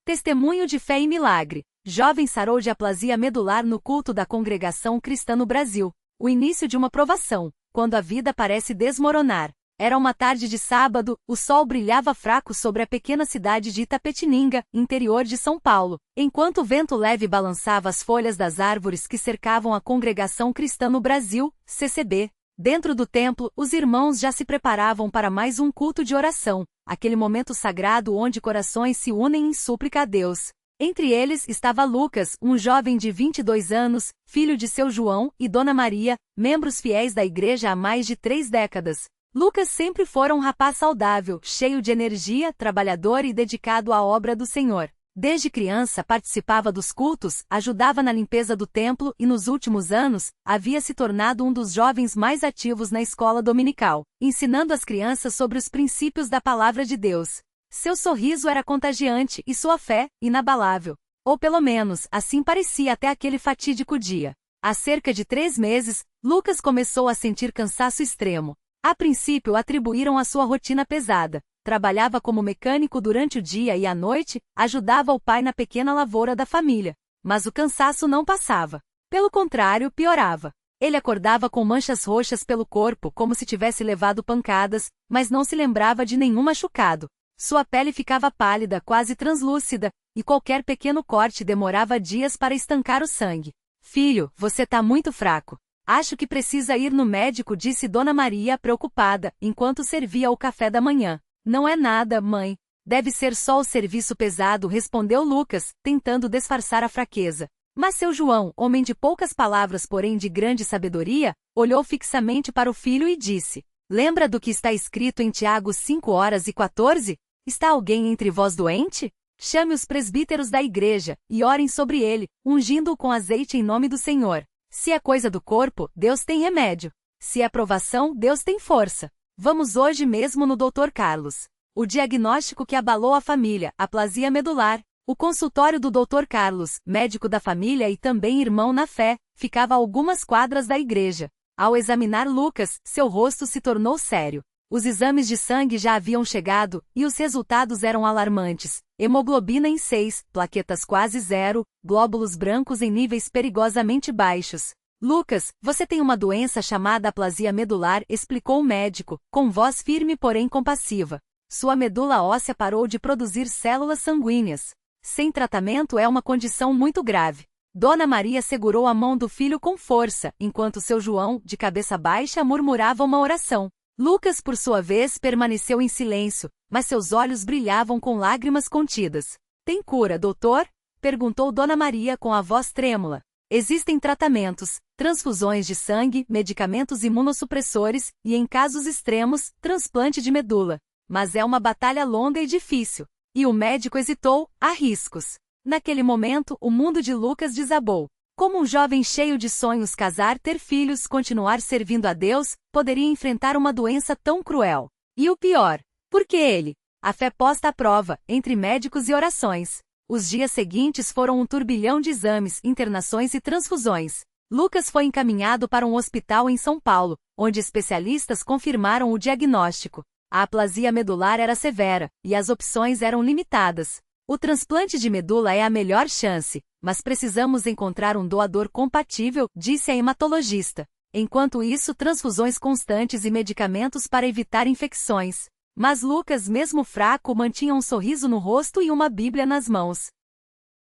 Testemunho de fé e milagre. Jovem sarou de aplasia medular no culto da Congregação Cristã no Brasil. O início de uma provação, quando a vida parece desmoronar. Era uma tarde de sábado, o sol brilhava fraco sobre a pequena cidade de Itapetininga, interior de São Paulo, enquanto o vento leve balançava as folhas das árvores que cercavam a Congregação Cristã no Brasil, CCB. Dentro do templo, os irmãos já se preparavam para mais um culto de oração, aquele momento sagrado onde corações se unem em súplica a Deus. Entre eles estava Lucas, um jovem de 22 anos, filho de seu João e Dona Maria, membros fiéis da igreja há mais de 3 décadas. Lucas sempre fora um rapaz saudável, cheio de energia, trabalhador e dedicado à obra do Senhor. Desde criança participava dos cultos, ajudava na limpeza do templo e nos últimos anos, havia se tornado um dos jovens mais ativos na escola dominical, ensinando as crianças sobre os princípios da palavra de Deus. Seu sorriso era contagiante e sua fé, inabalável. Ou pelo menos, assim parecia até aquele fatídico dia. Há cerca de 3 meses, Lucas começou a sentir cansaço extremo. A princípio atribuíram a sua rotina pesada. Trabalhava como mecânico durante o dia e à noite, ajudava o pai na pequena lavoura da família. Mas o cansaço não passava. Pelo contrário, piorava. Ele acordava com manchas roxas pelo corpo como se tivesse levado pancadas, mas não se lembrava de nenhum machucado. Sua pele ficava pálida, quase translúcida, e qualquer pequeno corte demorava dias para estancar o sangue. "Filho, você tá muito fraco. Acho que precisa ir no médico", disse Dona Maria, preocupada, enquanto servia o café da manhã. "Não é nada, mãe. Deve ser só o serviço pesado", respondeu Lucas, tentando disfarçar a fraqueza. Mas seu João, homem de poucas palavras porém de grande sabedoria, olhou fixamente para o filho e disse: "Lembra do que está escrito em Tiago 5:14? Está alguém entre vós doente? Chame os presbíteros da igreja, e orem sobre ele, ungindo-o com azeite em nome do Senhor. Se é coisa do corpo, Deus tem remédio. Se é provação, Deus tem força." Vamos hoje mesmo no Dr. Carlos. O diagnóstico que abalou a família, aplasia medular. O consultório do Dr. Carlos, médico da família e também irmão na fé, ficava a algumas quadras da igreja. Ao examinar Lucas, seu rosto se tornou sério. Os exames de sangue já haviam chegado, e os resultados eram alarmantes. Hemoglobina em 6, plaquetas quase 0, glóbulos brancos em níveis perigosamente baixos. "Lucas, você tem uma doença chamada aplasia medular", explicou o médico, com voz firme porém compassiva. "Sua medula óssea parou de produzir células sanguíneas. Sem tratamento é uma condição muito grave." Dona Maria segurou a mão do filho com força, enquanto seu João, de cabeça baixa, murmurava uma oração. Lucas, por sua vez, permaneceu em silêncio, mas seus olhos brilhavam com lágrimas contidas. "Tem cura, doutor?" perguntou Dona Maria com a voz trêmula. "Existem tratamentos, transfusões de sangue, medicamentos imunossupressores e, em casos extremos, transplante de medula. Mas é uma batalha longa e difícil." E o médico hesitou. "Há riscos." Naquele momento, o mundo de Lucas desabou. Como um jovem cheio de sonhos, casar, ter filhos, continuar servindo a Deus, poderia enfrentar uma doença tão cruel? E o pior, por que ele? A fé posta à prova, entre médicos e orações. Os dias seguintes foram um turbilhão de exames, internações e transfusões. Lucas foi encaminhado para um hospital em São Paulo, onde especialistas confirmaram o diagnóstico. A aplasia medular era severa, e as opções eram limitadas. "O transplante de medula é a melhor chance, mas precisamos encontrar um doador compatível", disse a hematologista. Enquanto isso, transfusões constantes e medicamentos para evitar infecções. Mas Lucas, mesmo fraco, mantinha um sorriso no rosto e uma Bíblia nas mãos.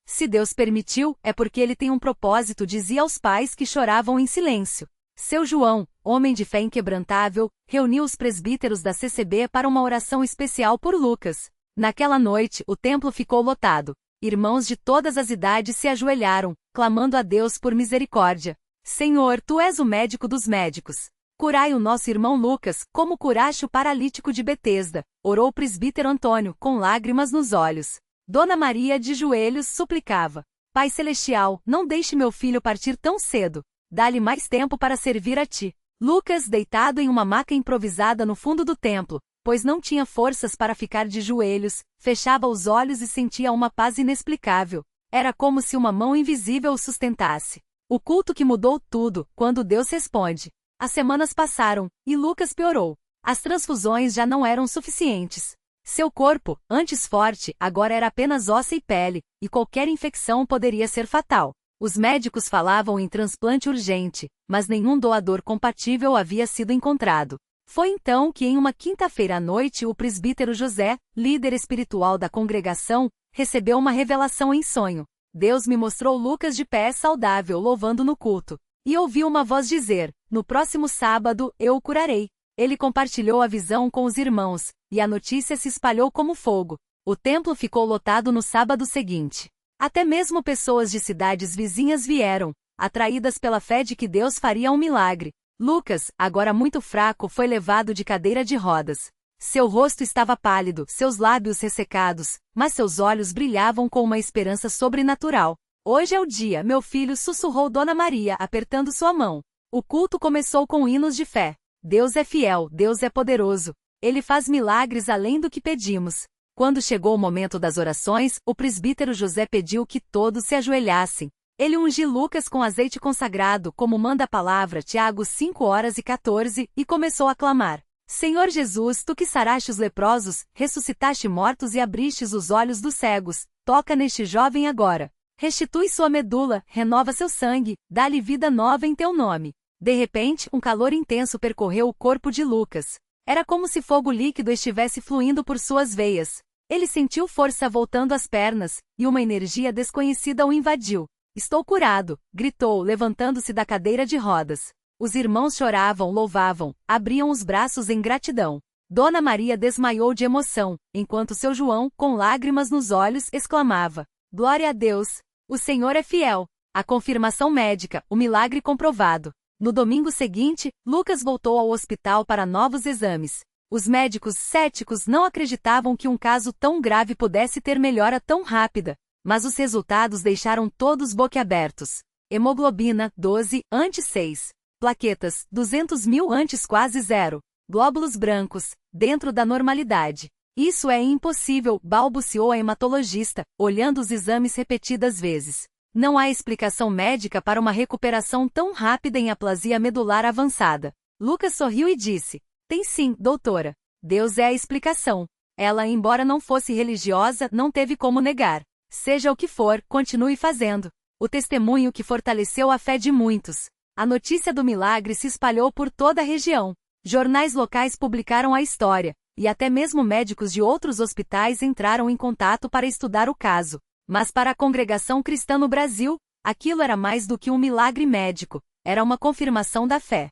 "Se Deus permitiu, é porque ele tem um propósito", dizia aos pais que choravam em silêncio. Seu João, homem de fé inquebrantável, reuniu os presbíteros da CCB para uma oração especial por Lucas. Naquela noite, o templo ficou lotado. Irmãos de todas as idades se ajoelharam, clamando a Deus por misericórdia. "Senhor, tu és o médico dos médicos. Curai o nosso irmão Lucas, como curaste o paralítico de Betesda", orou o presbítero Antônio, com lágrimas nos olhos. Dona Maria, de joelhos, suplicava: "Pai Celestial, não deixe meu filho partir tão cedo. Dá-lhe mais tempo para servir a ti." Lucas, deitado em uma maca improvisada no fundo do templo, pois não tinha forças para ficar de joelhos, fechava os olhos e sentia uma paz inexplicável. Era como se uma mão invisível o sustentasse. O culto que mudou tudo, quando Deus responde. As semanas passaram, e Lucas piorou. As transfusões já não eram suficientes. Seu corpo, antes forte, agora era apenas osso e pele, e qualquer infecção poderia ser fatal. Os médicos falavam em transplante urgente, mas nenhum doador compatível havia sido encontrado. Foi então que em uma quinta-feira à noite o presbítero José, líder espiritual da congregação, recebeu uma revelação em sonho. Deus me mostrou Lucas de pé saudável louvando no culto. E ouvi uma voz dizer, no próximo sábado eu o curarei. Ele compartilhou a visão com os irmãos, e a notícia se espalhou como fogo. O templo ficou lotado no sábado seguinte. Até mesmo pessoas de cidades vizinhas vieram, atraídas pela fé de que Deus faria um milagre. Lucas, agora muito fraco, foi levado de cadeira de rodas. Seu rosto estava pálido, seus lábios ressecados, mas seus olhos brilhavam com uma esperança sobrenatural. Hoje é o dia, meu filho, sussurrou Dona Maria, apertando sua mão. O culto começou com hinos de fé. Deus é fiel, Deus é poderoso. Ele faz milagres além do que pedimos. Quando chegou o momento das orações, o presbítero José pediu que todos se ajoelhassem. Ele ungiu Lucas com azeite consagrado, como manda a palavra, Tiago 5:14, e começou a clamar. Senhor Jesus, tu que saraste os leprosos, ressuscitaste mortos e abristes os olhos dos cegos, toca neste jovem agora. Restitui sua medula, renova seu sangue, dá-lhe vida nova em teu nome. De repente, um calor intenso percorreu o corpo de Lucas. Era como se fogo líquido estivesse fluindo por suas veias. Ele sentiu força voltando às pernas, e uma energia desconhecida o invadiu. Estou curado, gritou, levantando-se da cadeira de rodas. Os irmãos choravam, louvavam, abriam os braços em gratidão. Dona Maria desmaiou de emoção, enquanto seu João, com lágrimas nos olhos, exclamava: Glória a Deus! O Senhor é fiel! A confirmação médica, o milagre comprovado. No domingo seguinte, Lucas voltou ao hospital para novos exames. Os médicos céticos não acreditavam que um caso tão grave pudesse ter melhora tão rápida, mas os resultados deixaram todos boquiabertos. Hemoglobina, 12, antes 6. Plaquetas, 200.000 antes quase zero. Glóbulos brancos, dentro da normalidade. Isso é impossível, balbuciou a hematologista, olhando os exames repetidas vezes. Não há explicação médica para uma recuperação tão rápida em aplasia medular avançada. Lucas sorriu e disse: Tem sim, doutora. Deus é a explicação. Ela, embora não fosse religiosa, não teve como negar. Seja o que for, continue fazendo. O testemunho que fortaleceu a fé de muitos. A notícia do milagre se espalhou por toda a região. Jornais locais publicaram a história, e até mesmo médicos de outros hospitais entraram em contato para estudar o caso. Mas para a congregação cristã no Brasil, aquilo era mais do que um milagre médico, era uma confirmação da fé.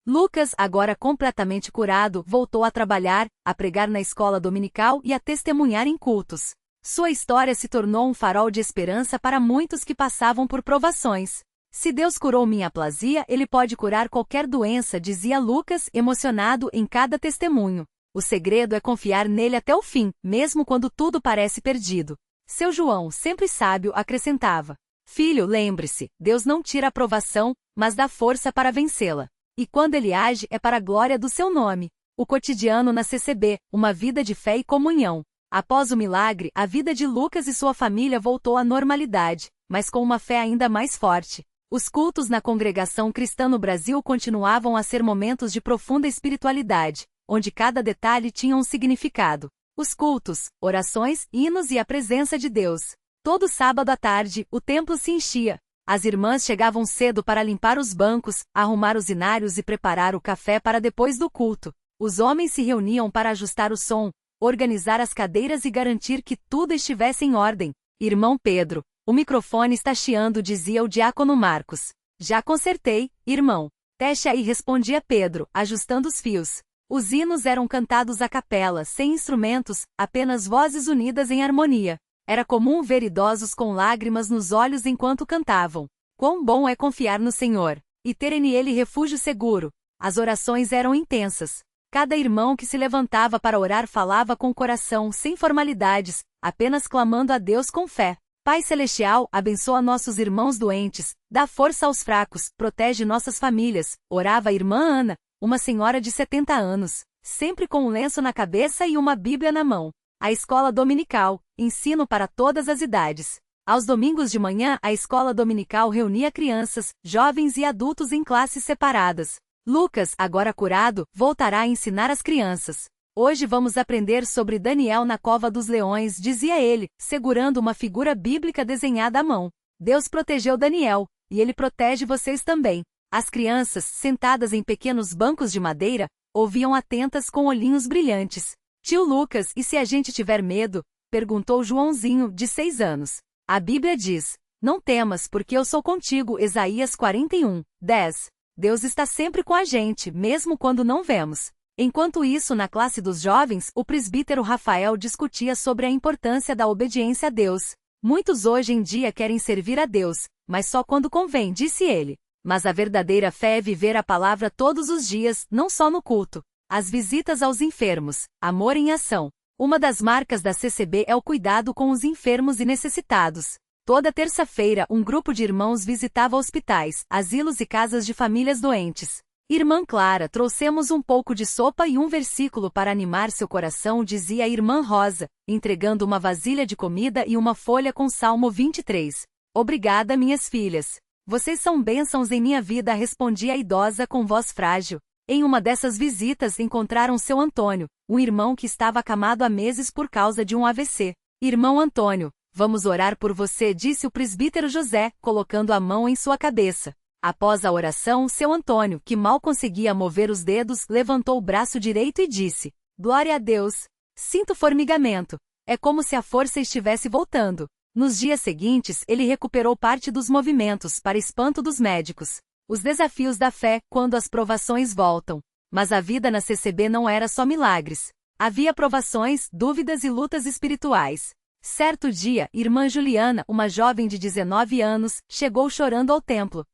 Lucas, agora completamente curado, voltou a trabalhar, a pregar na escola dominical e a testemunhar em cultos. Sua história se tornou um farol de esperança para muitos que passavam por provações. Se Deus curou minha aplasia, Ele pode curar qualquer doença, dizia Lucas, emocionado em cada testemunho. O segredo é confiar nele até o fim, mesmo quando tudo parece perdido. Seu João, sempre sábio, acrescentava: Filho, lembre-se, Deus não tira a provação, mas dá força para vencê-la. E quando Ele age, é para a glória do seu nome. O cotidiano na CCB, uma vida de fé e comunhão. Após o milagre, a vida de Lucas e sua família voltou à normalidade, mas com uma fé ainda mais forte. Os cultos na congregação cristã no Brasil continuavam a ser momentos de profunda espiritualidade, onde cada detalhe tinha um significado. Os cultos, orações, hinos e a presença de Deus. Todo sábado à tarde, o templo se enchia. As irmãs chegavam cedo para limpar os bancos, arrumar os inários e preparar o café para depois do culto. Os homens se reuniam para ajustar o som, organizar as cadeiras e garantir que tudo estivesse em ordem. Irmão Pedro, o microfone está chiando, dizia o diácono Marcos. Já consertei, irmão. Teste aí, respondia Pedro, ajustando os fios. Os hinos eram cantados a capela, sem instrumentos, apenas vozes unidas em harmonia. Era comum ver idosos com lágrimas nos olhos enquanto cantavam. Quão bom é confiar no Senhor, e ter nele refúgio seguro. As orações eram intensas. Cada irmão que se levantava para orar falava com o coração, sem formalidades, apenas clamando a Deus com fé. Pai Celestial, abençoa nossos irmãos doentes, dá força aos fracos, protege nossas famílias, orava a irmã Ana, uma senhora de 70 anos, sempre com um lenço na cabeça e uma Bíblia na mão. A escola dominical, ensino para todas as idades. Aos domingos de manhã, a escola dominical reunia crianças, jovens e adultos em classes separadas. Lucas, agora curado, voltará a ensinar as crianças. Hoje vamos aprender sobre Daniel na cova dos leões, dizia ele, segurando uma figura bíblica desenhada à mão. Deus protegeu Daniel, e ele protege vocês também. As crianças, sentadas em pequenos bancos de madeira, ouviam atentas com olhinhos brilhantes. Tio Lucas, e se a gente tiver medo? Perguntou Joãozinho, de 6 anos. A Bíblia diz, não temas porque eu sou contigo, Isaías 41, 10. Deus está sempre com a gente, mesmo quando não vemos. Enquanto isso, na classe dos jovens, o presbítero Rafael discutia sobre a importância da obediência a Deus. Muitos hoje em dia querem servir a Deus, mas só quando convém, disse ele. Mas a verdadeira fé é viver a palavra todos os dias, não só no culto. As visitas aos enfermos, amor em ação. Uma das marcas da CCB é o cuidado com os enfermos e necessitados. Toda terça-feira, um grupo de irmãos visitava hospitais, asilos e casas de famílias doentes. Irmã Clara, trouxemos um pouco de sopa e um versículo para animar seu coração, dizia a irmã Rosa, entregando uma vasilha de comida e uma folha com Salmo 23. Obrigada, minhas filhas. Vocês são bênçãos em minha vida, respondia a idosa com voz frágil. Em uma dessas visitas encontraram seu Antônio, um irmão que estava acamado há meses por causa de um AVC. Irmão Antônio, vamos orar por você, disse o presbítero José, colocando a mão em sua cabeça. Após a oração, seu Antônio, que mal conseguia mover os dedos, levantou o braço direito e disse, glória a Deus. Sinto formigamento. É como se a força estivesse voltando. Nos dias seguintes, ele recuperou parte dos movimentos, para espanto dos médicos. Os desafios da fé, quando as provações voltam. Mas a vida na CCB não era só milagres. Havia provações, dúvidas e lutas espirituais. Certo dia, irmã Juliana, uma jovem de 19 anos, chegou chorando ao templo.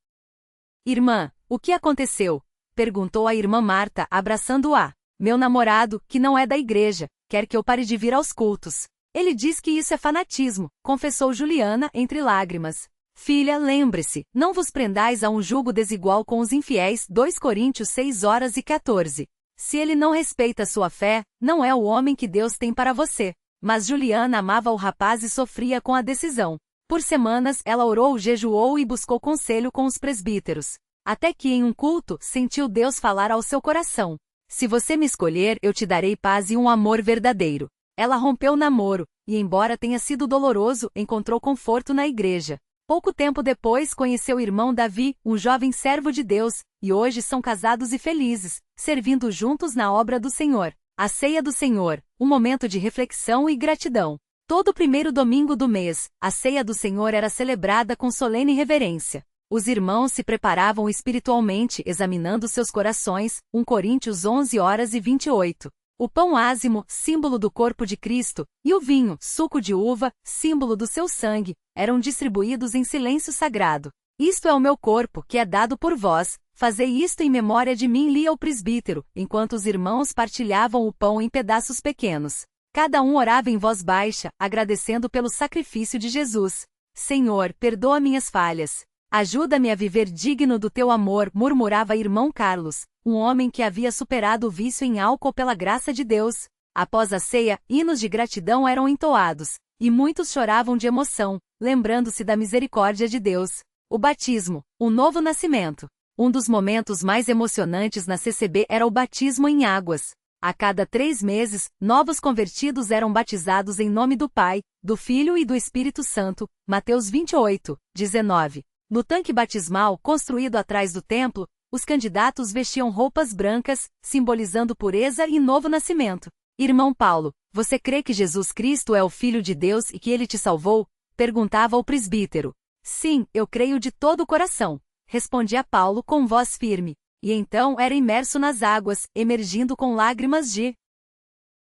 Irmã, o que aconteceu? Perguntou a irmã Marta, abraçando-a. Meu namorado, que não é da igreja, quer que eu pare de vir aos cultos. Ele diz que isso é fanatismo, confessou Juliana, entre lágrimas. Filha, lembre-se, não vos prendais a um jugo desigual com os infiéis, 2 Coríntios 6:14. Se ele não respeita sua fé, não é o homem que Deus tem para você. Mas Juliana amava o rapaz e sofria com a decisão. Por semanas, ela orou, jejuou e buscou conselho com os presbíteros. Até que em um culto, sentiu Deus falar ao seu coração. Se você me escolher, eu te darei paz e um amor verdadeiro. Ela rompeu o namoro, e embora tenha sido doloroso, encontrou conforto na igreja. Pouco tempo depois, conheceu o irmão Davi, um jovem servo de Deus, e hoje são casados e felizes, servindo juntos na obra do Senhor. A ceia do Senhor, um momento de reflexão e gratidão. Todo primeiro domingo do mês, a ceia do Senhor era celebrada com solene reverência. Os irmãos se preparavam espiritualmente, examinando seus corações, 1 Coríntios 11:28. O pão ázimo, símbolo do corpo de Cristo, e o vinho, suco de uva, símbolo do seu sangue, eram distribuídos em silêncio sagrado. Isto é o meu corpo, que é dado por vós, fazei isto em memória de mim, lia o presbítero, enquanto os irmãos partilhavam o pão em pedaços pequenos. Cada um orava em voz baixa, agradecendo pelo sacrifício de Jesus. Senhor, perdoa minhas falhas. Ajuda-me a viver digno do teu amor, murmurava irmão Carlos, um homem que havia superado o vício em álcool pela graça de Deus. Após a ceia, hinos de gratidão eram entoados, e muitos choravam de emoção, lembrando-se da misericórdia de Deus. O batismo, o novo nascimento. Um dos momentos mais emocionantes na CCB era o batismo em águas. A cada 3 meses, novos convertidos eram batizados em nome do Pai, do Filho e do Espírito Santo, Mateus 28:19. No tanque batismal, construído atrás do templo, os candidatos vestiam roupas brancas, simbolizando pureza e novo nascimento. Irmão Paulo, você crê que Jesus Cristo é o Filho de Deus e que ele te salvou? Perguntava o presbítero. Sim, eu creio de todo o coração, respondia Paulo com voz firme. E então era imerso nas águas, emergindo com lágrimas de